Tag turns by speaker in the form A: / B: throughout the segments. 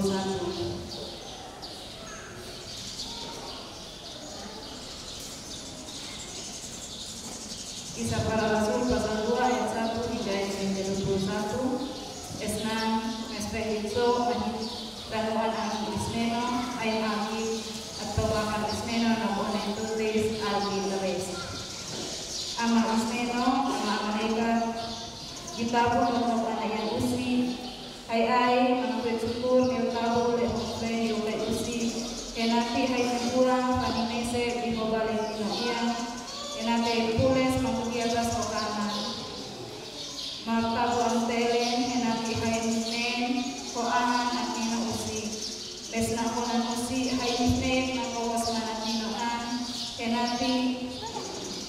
A: Kisah Para Rasul pasal 2 ayat 1 hingga ayat 21. Esnan mespehitso ranuan ang ismeno ay aki atau makan ismeno na kunin tulis algi leres. Ama ismeno ama mereka gitabon ng anak usi ay ang bersyukur ng tabo le yung usi kenati ay nagurang paninese di mobalik inoian enate pules mamukiagas o kanan magtabo ang telen enate hainin ko anan at usi les na ko ng usi hainin na kawas na natinoan enate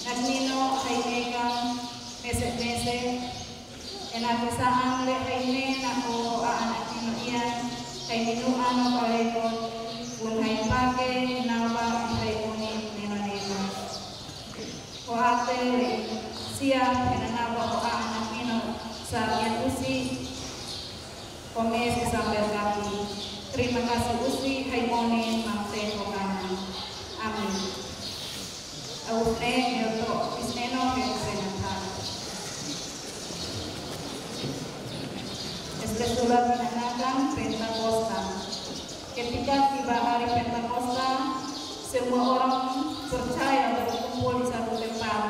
A: nagnino hainekang mese enate saan le hainin na ko anan at iyan haininuan o kalekot kung haipake nawa haikunin nino ko ate siya pinanawa ko anak nino sa yan usi komesi sampai kaki. Terima kasih usi haimonin mamte ko kanan. Amin. Ausne yoto isneno kesenatan. Surat menandakan Pentakosta. Ketika tiba hari Pentakosta, semua orang percaya berkumpul di satu tempat.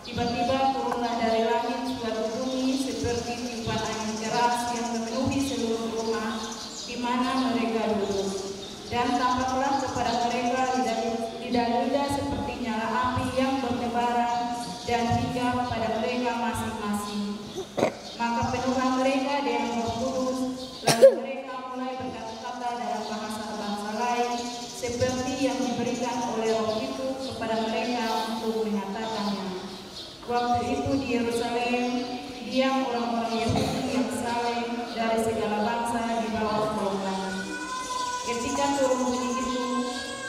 A: Tiba-tiba turunlah dari langit suatu bunyi seperti tiupan angin keras yang memenuhi seluruh rumah di mana mereka duduk. Dan tampaklah kepada mereka lidah-lidah seperti nyala api yang bertebaran dan hingga pada mereka masing-masing. Maka penuhlah mereka dengan Roh Kudus, lalu mereka mulai berkata-kata dalam bahasa bangsa lain seperti yang diberikan oleh Roh itu kepada mereka untuk menyatakannya. Waktu itu di Yerusalem diam orang-orang Yahudi yang saleh dari segala bangsa di bawah golongan. Ketika turun bunyi itu,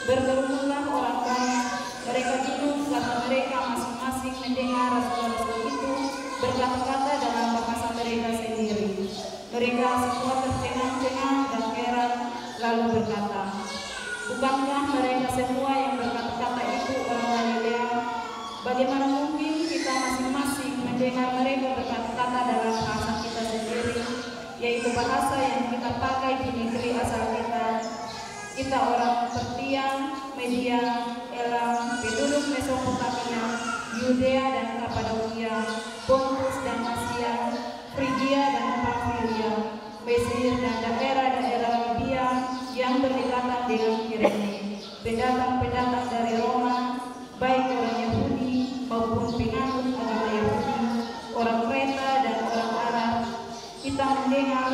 A: berkerumunlah orang banyak. Mereka bingung karena mereka masing-masing mendengar rasul-rasul itu berkata-kata dalam bahasa mereka sendiri. Mereka semua tercengang-cengang dan heran lalu berkata, bukankah mereka semua yang berkata-kata itu orang Galilea? Bagaimana mungkin kita masing-masing mendengar mereka berkata-kata dalam bahasa kita sendiri, yaitu bahasa yang kita pakai di negeri asal kita? Kita orang Pertian, Media, Elam, penduduk Mesopotamia, Yudea dan Kapadokia, Pontus dan Asia, Frigia dan Pamfilia, Mesir dan daerah-daerah Libya yang berdekatan dengan Kirene, pendatang-pendatang dari Roma, baik orang Yahudi maupun penganut agama Yahudi, orang Kreta dan orang Arab. Kita mendengar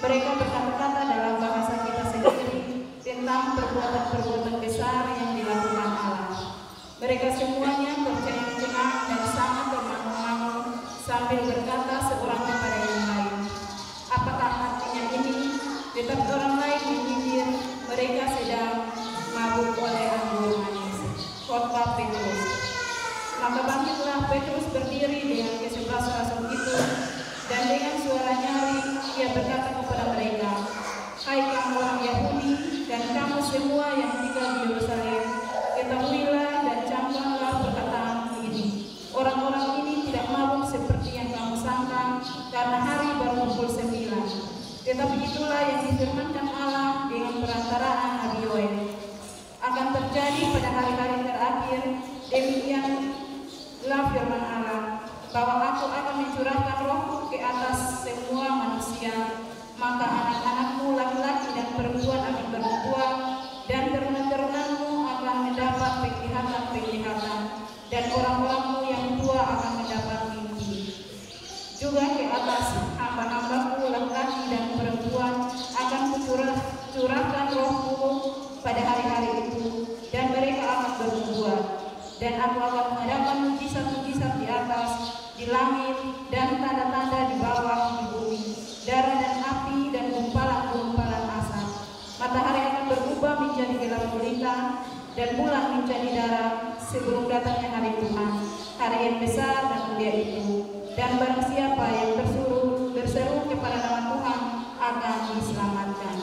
A: mereka berkata-kata dalam bahasa kita sendiri tentang perbuatan-perbuatan besar yang dilakukan Allah. Mereka semuanya tercengang-cengang dan sangat termangu-mangu sambil berkata seorang kepada yang lain, apakah artinya ini? Tetapi orang lain menyindir mereka sedang mabuk oleh anggur manis. Khotbah Petrus. Maka bangkitlah Petrus berdiri dengan ke-11 rasul itu, dan dengan suara nyaring ia berkata kepada mereka, hai kamu orang Yahudi dan kamu semua yang tinggal di Yerusalem, ketahuilah dan camkanlah perkataan ini. Orang-orang ini tidak mabuk seperti yang kamu sangka, karena hari baru pukul 9. Tetapi itulah yang difirmankan Allah dengan perantaraan Nabi Yoel. Akan terjadi pada hari-hari terakhir, demikianlah firman Allah, bahwa aku akan mencurahkan rohku ke atas semua manusia, maka anak-anakmu laki-laki dan perempuan akan bernubuat, dan teruna-terunanmu akan mendapat penglihatan-penglihatan, dan orang-orangmu yang tua akan mendapat mimpi. Juga ke atas hamba-hambaku laki-laki dan perempuan akan kucurahkan rohku pada hari-hari itu, dan mereka akan bernubuat. Dan aku akan mengadakan mujizat-mujizat di atas, di langit, dan tanda-tanda di bawah di bumi, darah dan api dan gumpalan-gumpalan asap. Matahari akan berubah menjadi gelap gulita, dan bulan menjadi darah sebelum datangnya hari Tuhan, hari yang besar dan mulia itu. Dan barang siapa yang berseru kepada nama Tuhan akan diselamatkan.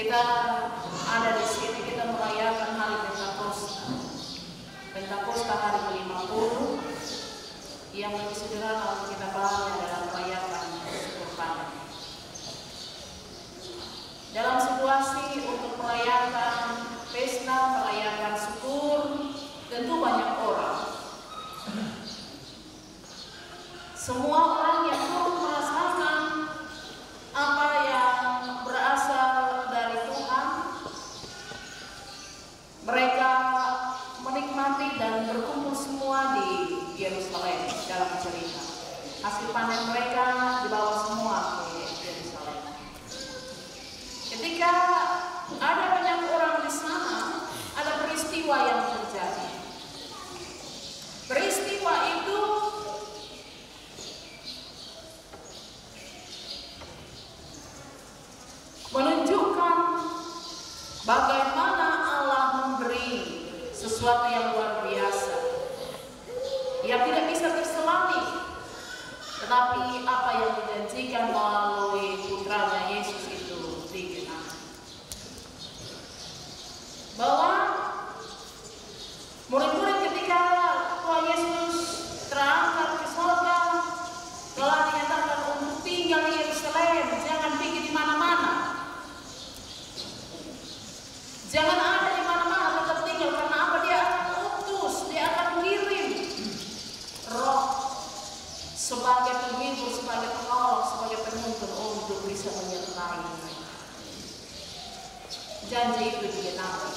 A: kita ada di sini, kita merayakan hari Pentakosta. Pentakosta hari ke-50 yang lebih sederhana untuk kita bahagia dalam merayakan syukur panen. Dalam situasi untuk merayakan pesta, merayakan syukur, tentu banyak orang. Semua orang yang turut merasakan apa yang berasal dari Tuhan, mereka menikmati dan berkumpul semua di Yerusalem dalam cerita. Hasil panen mereka dibawa semua ke Yerusalem. Ketika ada banyak orang di sana, ada peristiwa yang terjadi. Peristiwa itu menunjukkan bagaimana Allah memberi sesuatu yang luar biasa, yang tidak bisa terselami, tetapi apa yang dijanjikan melalui putranya Yesus itu digenapi. Bahwa murid-murid ketika Tuhan Yesus terangkat ke surga, telah dinyatakan untuk tinggal di Yerusalem, jangan pergi di mana-mana. Jangan ada di mana-mana, tetap tinggal, karena apa? Dia akan utus, dia akan kirim Roh sebagai penghibur, sebagai penolong, sebagai penuntun untuk bisa menyertai mereka. Janji itu digenapi.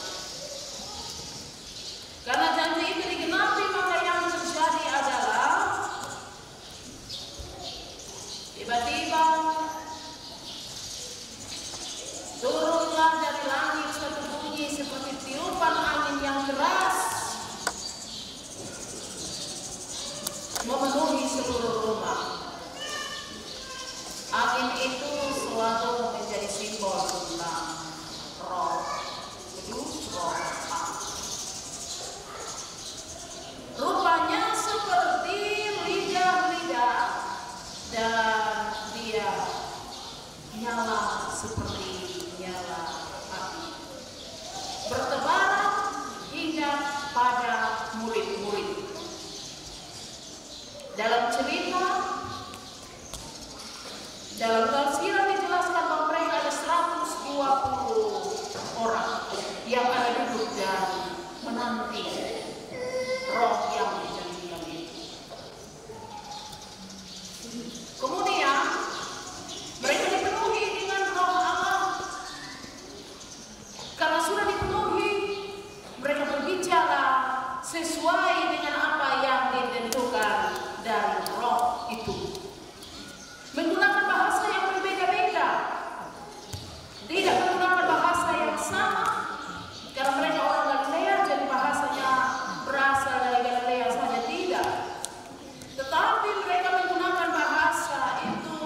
A: Karena janji itu digenapi, maka yang terjadi adalah tiba-tiba turunlah dari langit suatu bunyi seperti tiupan angin yang keras, memenuhi seluruh rumah. Angin itu selalu menjadi simbol tentang Roh Kudus, Roh Allah. Rupanya seperti lidah-lidah, dan dia nyala seperti nyala api, bertebaran hingga pada murid-murid. Dalam cerita, dalam tafsiran dijelaskan bahwa mereka ada 120 orang yang ada duduk dan menanti Roh yang dijanjikan itu. Kemudian mereka dipenuhi dengan Roh Allah. Karena sudah dipenuhi, mereka berbicara sesuai dengan apa yang ditentukan dari Roh itu, menggunakan bahasa yang berbeda-beda, tidak menggunakan bahasa yang sama. Karena mereka orang Galilea, jadi bahasanya berasal dari Galilea saja, tidak. Tetapi mereka menggunakan bahasa itu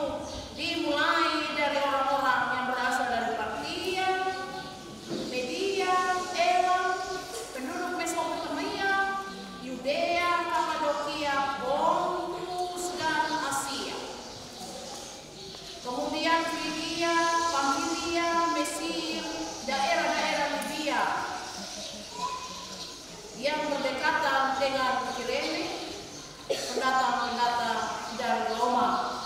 A: dimulai dari orang-orang yang berasal dari Partia, Media, Elam, penduduk Mesopotamia, Yudea, Kapadokia, Pontus, dan Asia. Kemudian Frigia, Pamfilia, Mesir, daerah-daerah Libya yang berdekatan dengan Kirene, pendatang-pendatang dari Roma,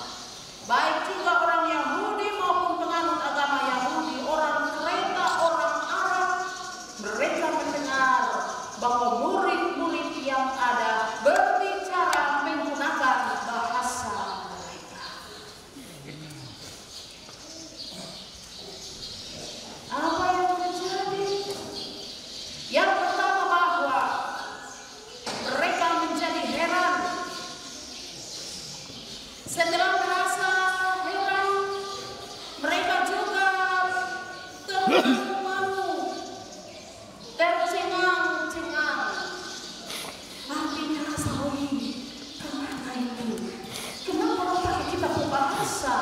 A: baik juga orang Yahudi maupun penganut agama Yahudi, orang Kreta, orang Arab. Mereka mendengar bahwa murid-murid yang ada berbicara menggunakan bahasa mereka. Apa yang terjadi? Yang pertama, bahwa mereka menjadi heran. Setelah merasa heran, mereka juga termalu, tercengang-cengang. Artinya rasa ini kemana itu? Kenapa pakai kita berbahasa?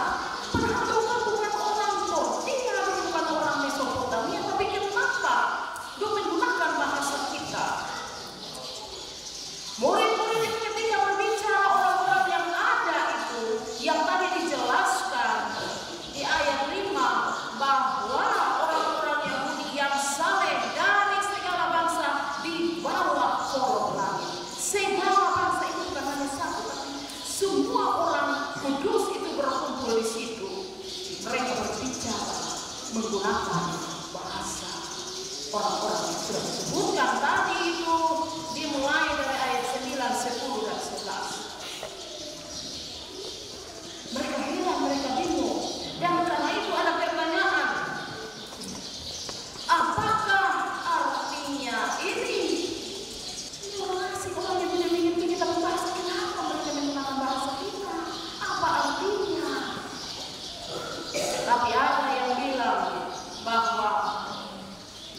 A: Padahal Tuhan bukan orang Turki, bukan orang Mesopotamia, tapi kenapa dia menggunakan bahasa kita? Murid-murid itu ketika berbicara, orang-orang yang ada itu, yang tadi dijelaskan di ayat 5, bahwa orang-orang menggunakan bahasa orang-orang yang sudah disebutkan tadi itu, dimulai dari ayat 9, 10, dan 11. Mereka heran, mereka bingung, dan karena itu ada pertanyaan, apakah artinya ini? Orang yang tidak mengerti kita berbahasa, kenapa mereka menggunakan bahasa kita? Apa artinya? Tapi ada yang bilang bahwa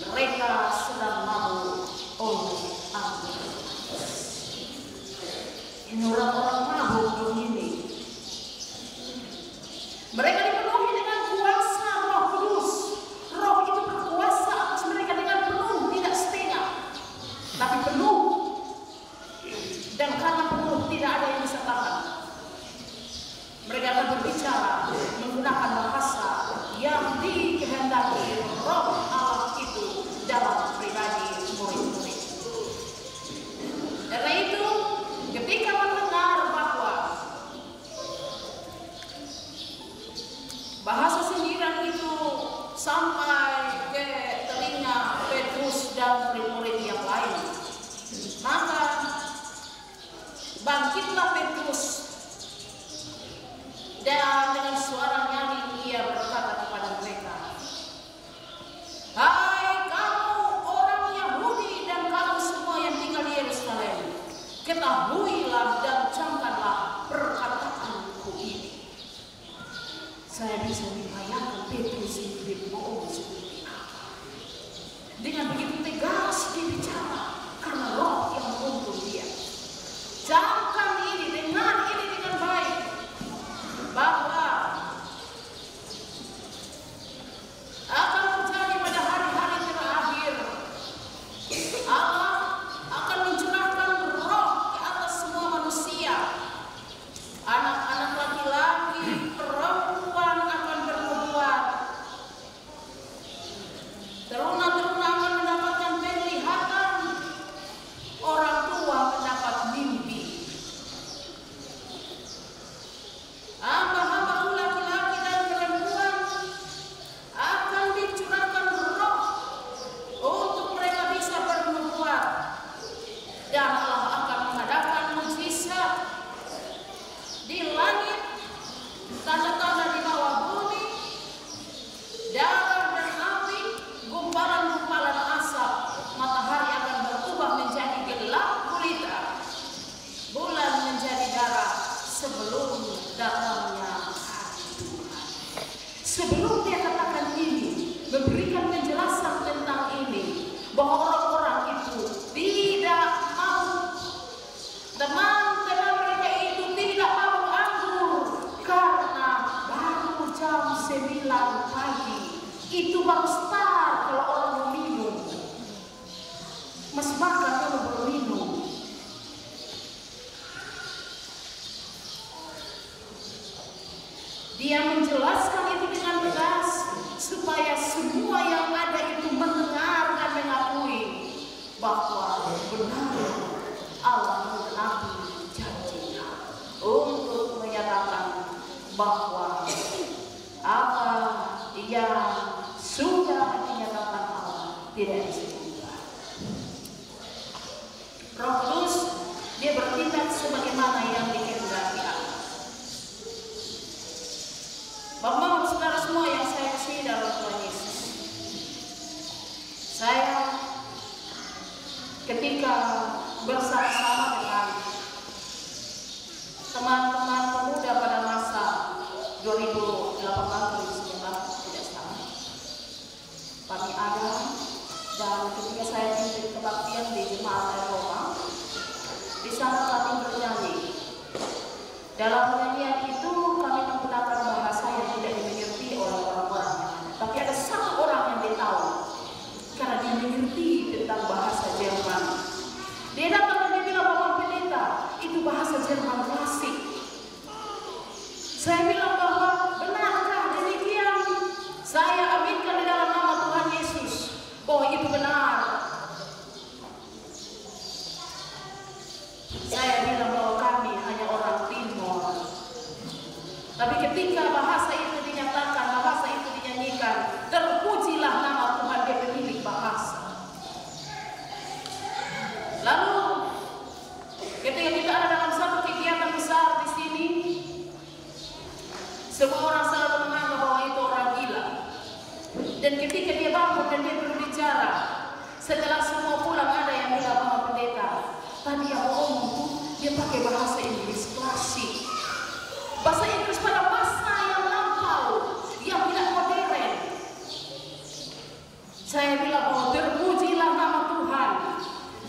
A: mereka sedang mabuk oleh anggur. Ini orang-orang mabuk begini. Mereka dipenuhi dengan kuasa Roh Kudus. Roh itu berkuasa atas mereka dengan penuh, tidak setengah, tapi penuh. Dan karena penuh tidak ada yang bisa tahan. Mereka akan berbicara menggunakan bahasa yang dikehendaki Roh Allah itu dalam pribadi murid-murid. Karena itu, ketika mendengar bahwa bahasa sindiran itu sampai ke telinga Petrus dan murid-murid yang lain, maka bangkitlah Petrus dan dengan suara nyaring ia berkata kepada mereka, "Hai kamu orang Yahudi dan kamu semua yang tinggal di Yerusalem, ketahuilah dan camkanlah perkataanku ini." Saya bisa membayangkan Petrus itu berbohong seperti apa. Dengan begitu tegas dia bicara karena Roh yang menuntun dia. Camkan ini, dengar ini dengan baik, bahwa akan terjadi pada hari-hari terakhir, Allah akan mencurahkan Roh ke atas semua manusia. Anak-anak laki-laki, perempuan akan bernubuat, teruna-teruna akan mendapatkan penglihatan, orang tua mendapat mimpi. Hamba-hamba laki-laki dan perempuan akan dicurahkan Roh untuk mereka bisa bernubuat, dan Allah akan mengadakan mukjizat di langit, tanda-tanda di bawah bumi, darah dan api, gumpalan-gumpalan asap. Matahari akan berubah menjadi gelap gulita, bulan menjadi darah sebelum datangnya hari Tuhan. Sebelum dia katakan ini, memberikan penjelasan tentang ini, bahwa orang-orang itu tidak mau, teman-teman mereka itu tidak mau anggur, karena baru jam 9 pagi. Itu baru start kalau orang mau minum. Masih makan kalau belum minum. Dia menjelaskan itu dengan tegas supaya semua yang ada itu mendengar dan mengakui bahwa benar Allah menggenapi janjinya untuk menyatakan bahwa apa yang sudah dinyatakan Allah tidak bisa diubah. Roh Kudus dia bertindak sebagaimana yang dikehendaki Allah. Bapak-bapak, saudara semua yang saya kasihi dalam Tuhan Yesus, saya ketika bersama-sama dengan teman-teman pemuda pada masa 2018-2019 tidak salah, kami ada, dan ketika saya pimpin kebaktian di Jemaat Roma, di sana kami bernyanyi. Dalam penyanyian itu kami menggunakan bahasa yang tidak dimengerti oleh orang-orang yang ada. Tapi ada satu orang yang dia tahu, karena dia mengerti tentang bahasa Jerman. Dia datang dan dia bilang, "Bapak Pendeta, itu bahasa Jerman klasik." Saya bilang bahwa benarkah demikian? Saya aminkan di dalam nama Tuhan Yesus bahwa itu benar. Saya bilang bahwa kami hanya orang Timur. Tapi ketika bahasa itu dinyatakan, bahasa itu dinyanyikan, ketika dia bangun dan dia berbicara, setelah semua pulang ada yang bilang, Mama Pendeta, tadi yang ngomong tuh dia pakai bahasa Inggris klasik, bahasa Inggris pada masa yang lampau, yang tidak modern. Saya bilang, oh terpujilah nama Tuhan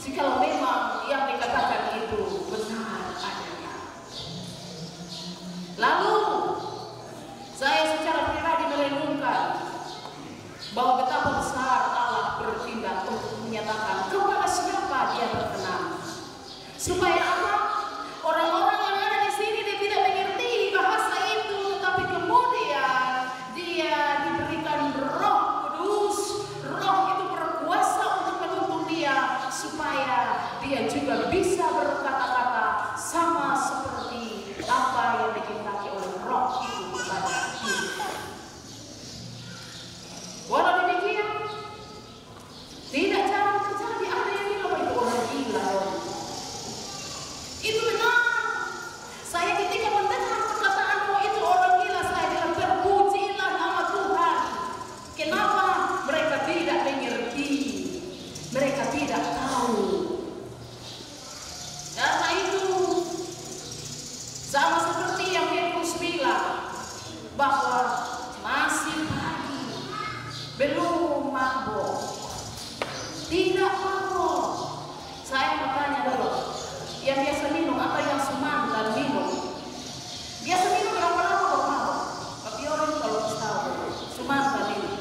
A: jikalau memang yang dikatakan itu benar adanya. Lalu saya secara pribadi merenungkan bahwa betapa besar Allah bertindak untuk menyatakan kepada siapa dia berkenan, supaya apa? Orang-orang yang ada di sini dia tidak mengerti bahasa itu, tapi kemudian dia diberikan Roh Kudus. Roh itu berkuasa untuk menuntun dia supaya dia juga bisa berkata-kata sama seperti apa yang dikehendaki oleh Roh itu kepada kita. Walau demikian, tidak jarang terjadi ada yang bilang itu orang gila. Itu benar. Saya ketika mendengar perkataan bahwa itu orang gila, saya bilang terpujilah nama Tuhan. Kenapa? Mereka tidak mengerti, mereka tidak tahu. Karena itu sama seperti yang Petrus bilang bahwa masih pagi, belum mabuk, tidak mabuk. Saya bertanya dulu, yang biasa minum atau yang semantan minum? Biasa minum berapa lama baru mabuk? Tapi orang kalau tahu semantan minum.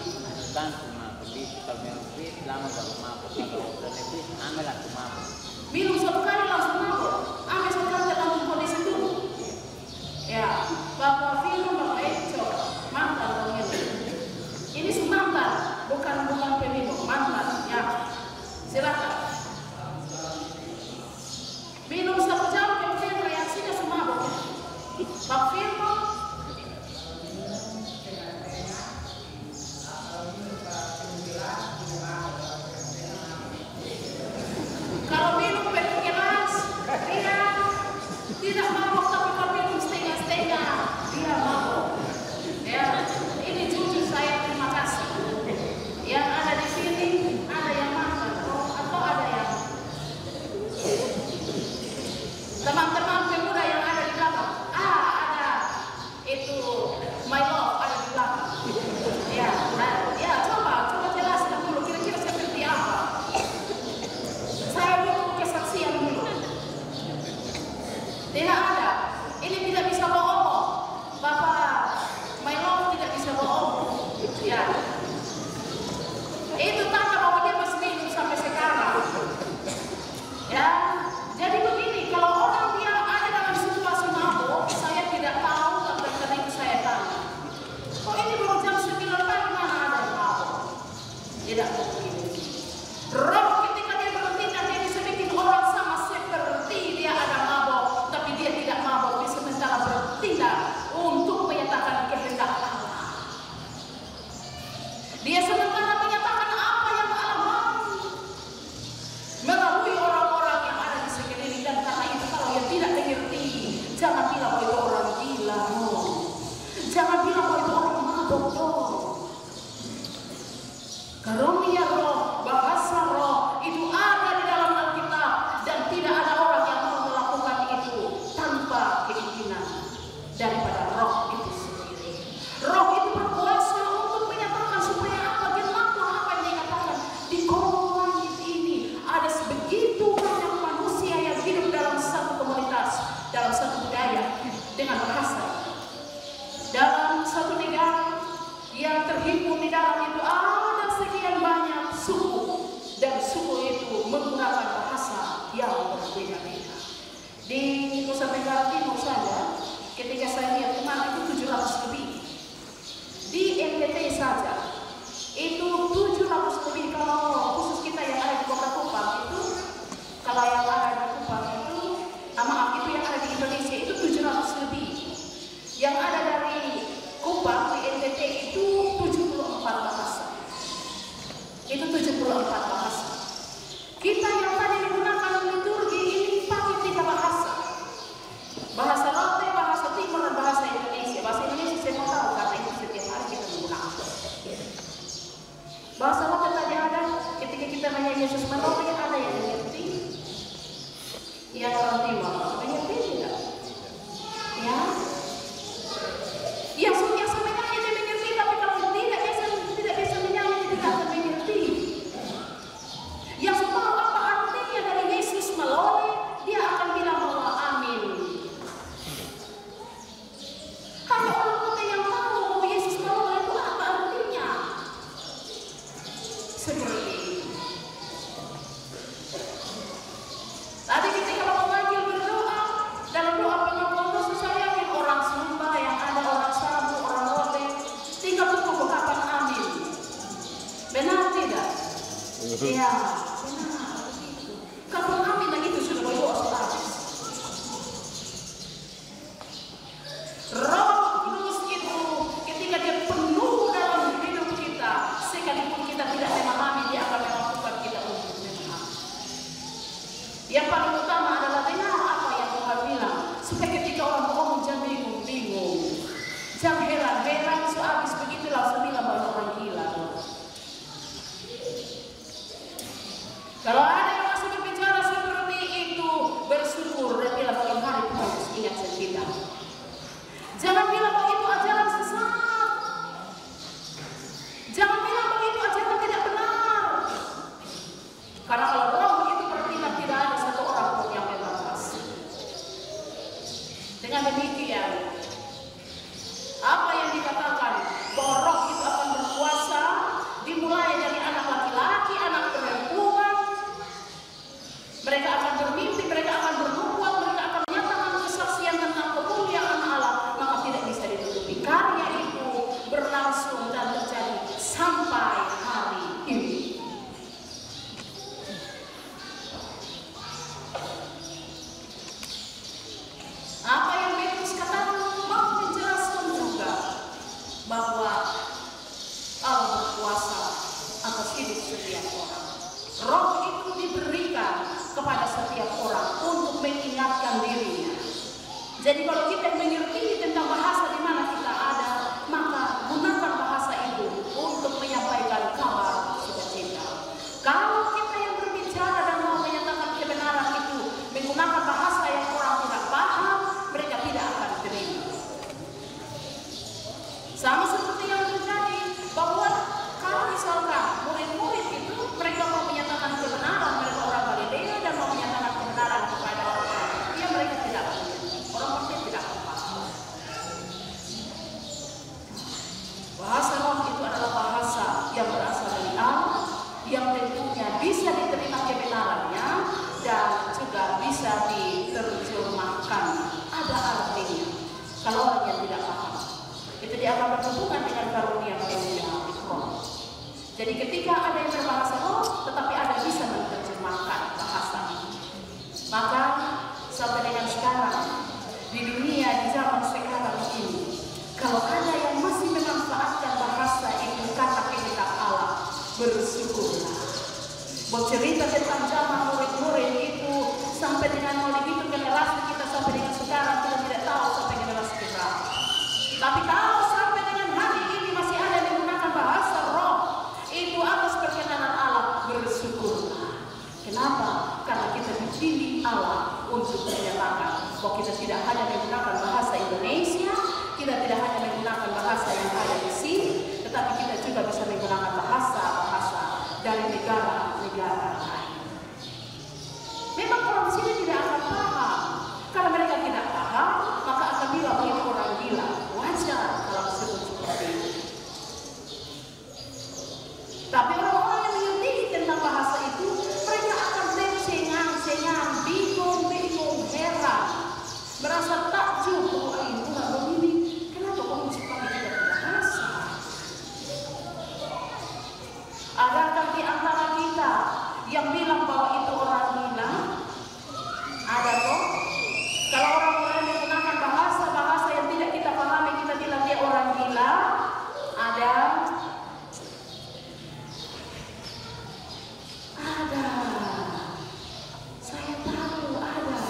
B: Dan mabuk, kalau minum lama baru mabuk, kalau lebih ambil aku mabuk.
A: Minum satu kali langsung mabuk, ambil satu kali langsung kondisi tubuh. Ya, Bapak Firman, Bapak Eco, mantan pemilu. Ini semantan, bukan peminum, mantan. Ya, silakan. Minum 1 jam kemudian reaksinya semabuk. Pak Firman, kalau minum penuh gelas, dia tidak mabuk, tapi kalau minum setengah-setengah, dia mabuk. Ya, ini jujur saya terima kasih. Yang ada di sini ada yang makan atau ada yang teman-teman pemuda yang ada di belakang. Ada itu my love ada di belakang. Ya, ya coba jelaskan dulu kira-kira seperti apa. Saya butuh kesaksian dulu. Tidak ada. Ini tidak bisa bohong. Bapak my love tidak bisa bohong. Ya. Itu tanda bahwa dia masih minum sampai sekarang. Ya. Jadi begini, kalau orang dia ada dalam situasi mabuk, saya tidak tahu, tapi karena itu saya tanya. Kok ini baru jam 9 pagi mana ada yang mabuk? Tidak mungkin. Roh ketika dia bertindak, dia bisa bikin orang sama seperti dia ada mabuk, tapi dia tidak mabuk, dia sementara bertindak untuk menyatakan kehendak Allah. Dia sementara menyatakan apa yang Allah mau melalui orang-orang yang ada di sekeliling. Dan karena itu kalau yang tidak mengerti, jangan bilang bahwa itu orang gila, no. Jangan bilang bahwa itu orang mabuk, no. Karunia roh, bahasa roh itu ada di dalam Alkitab, dan tidak ada orang yang mau melakukan itu tanpa keinginan daripada roh itu sendiri. Roh itu berkuasa untuk menyatakan supaya apa? Genap Bahasa lokal tadi ada, ketika kita nanya Yesus menolong, ada yang mengerti? Yang orang timur mengerti tidak? Ya, yang biasa menyanyi dia mengerti, tapi kalau tidak bisa menyanyi dia tidak akan mengerti. Yang tahu apa artinya dari Yesus menolong, dia akan bilang bahwa amin. Hanya orang kota yang tahu bahwa Yesus menolong itu apa artinya. Seperti tadi ketika kalau memanggil berdoa, dalam doa pengakuan saya yakin orang sembah yang ada, orang sabu, orang rote, tinggal tunggu kapan amin. Benar tidak? Iya, benar. Kapan amin dan itu sudah berdoa sudah habis. Roh Kudus itu ketika dia penuh dalam hidup kita, sekalipun kita tidak memahami, dia akan melakukan kita untuk memahami. Yang paling utama adalah dengar apa yang Tuhan bilang, supaya ketika orang ngomong jangan bingung-bingung, jangan heran-heran, sehabis begitu langsung bilang bahwa orang gila. Kalau ada yang masih berbicara seperti itu, bersyukur dan bilang bahwa hari Tuhan harus ingat kita. Jangan bilang bahwa itu ajaran sesat. Jangan bilang bahwa itu ajaran tidak benar. Karena kalau roh itu bertindak, tidak ada satu orang pun yang bebas. Dengan demikian, apa yang dikatakan bahwa roh itu akan berkuasa, dimulai dari anak laki-laki, anak perempuan. Mereka akan bermimpi, mereka akan bernubuat, mereka akan menyatakan kesaksian tentang kemuliaan Allah. Maka tidak bisa ditutupi. Karya itu berlangsung dan terjadi sampai hari ini. Apa yang Petrus katakan mau menjelaskan juga bahwa Allah berkuasa atas hidup setiap orang. Roh itu diberikan kepada setiap orang untuk mengingatkan dirinya. Jadi kalau kita mengerti tentang bahasa di mana kita ada, maka gunakan bahasa itu untuk menyampaikan kabar sukacita. Kalau kita yang berbicara dan mau menyatakan kebenaran itu menggunakan bahasa yang orang tidak paham, mereka tidak akan terima. Sama seperti yang terjadi bahwa kalau misalkan murid-murid itu mereka mau menyatakan kebenaran, mereka orang Galilea dan mau menyatakan kebenaran kepada orang, dia mereka tidak mengerti. Orang mungkin tidak paham. Bahasa roh itu adalah bahasa yang berasal dari Allah, yang tentunya bisa diterima kebenarannya dan juga bisa diterjemahkan. Ada artinya. Kalau orang yang tidak paham, itu dia akan berhubungan dengan karunia roh. Jadi ketika ada yang berbahasa roh, tetapi ada yang bisa menerjemahkan bahasa ini. Maka sampai dengan sekarang di dunia, di zaman sekarang ini, kalau ada yang masih memanfaatkan bahasa itu karena kehendak Allah, bersyukurlah. Bercerita tentang zaman murid-murid itu sampai dengan mulai itu generasi kita sampai dengan sekarang kita tidak tahu sampai generasi kita. Tapi kalau sampai dengan hari ini masih ada yang menggunakan bahasa roh itu atas perkenanan Allah, bersyukurlah. Kenapa? Karena kita dipilih Allah untuk menyatakan bahwa kita tidak hanya menggunakan bahasa Indonesia, kita tidak hanya menggunakan bahasa yang ada di sini, tetapi kita juga bisa menggunakan bahasa-bahasa dari negara-negara lain. Memang orang di sini tidak akan paham. Karena mereka tidak paham, maka akan bilang bahwa itu orang gila. Wajar kalau disebut seperti itu. Tapi orang-orang yang mengerti tentang bahasa itu, mereka akan tercengang-cengang, bingung-bingung, heran, merasa takjub bahwa ini begini. Kenapa kamu pakai kita bahasa? Adakah di antara kita yang bilang bahwa itu orang gila? Ada kok? Kalau orang-orang menggunakan bahasa-bahasa yang tidak kita pahami, kita bilang dia orang gila. Ada. Saya tahu ada.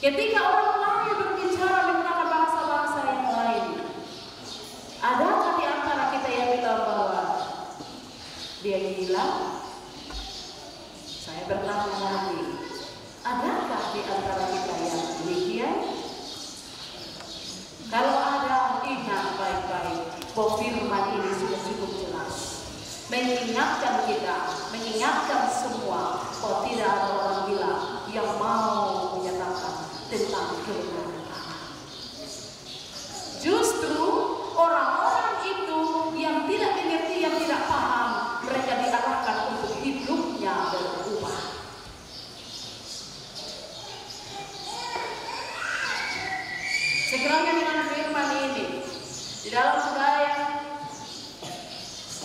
A: Ketika orang lain berbicara menggunakan bahasa-bahasa yang lain, adakah di antara kita yang bilang bahwa Dia gila? Saya bertanya lagi, adakah di antara kita yang demikian? Kalau ada, ingat baik-baik bahwa firman ini sudah cukup jelas, mengingatkan kita, mengingatkan semua bahwa tidak ada orang gila yang mau menyatakan tentang kebenaran Allah. Justru orang-orang itu yang tidak mengerti, yang tidak paham, mereka diarahkan untuk hidupnya berubah. Sekiranya dengan firman ini di dalam budaya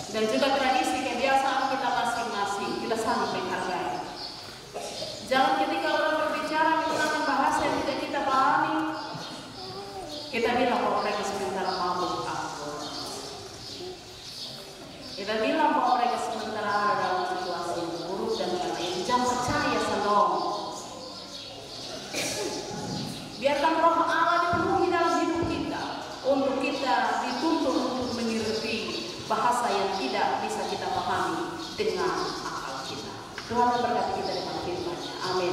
A: dan juga tradisi kebiasaan kita masing-masing, kita saling menghargai. Jangan ketika orang berbicara menggunakan bahasa yang tidak kita pahami, kita bilang bahwa mereka sementara mabuk anggur. Kita bilang bahwa mereka sementara ada dalam situasi yang buruk dan lain-lain. Jangan percaya saudara. Biarkan roh Allah dipenuhi dalam hidup kita, untuk kita dituntun untuk mengerti bahasa yang tidak bisa kita pahami dengan akal kita. Tuhan memberkati kita dengan firman-Nya. Amin.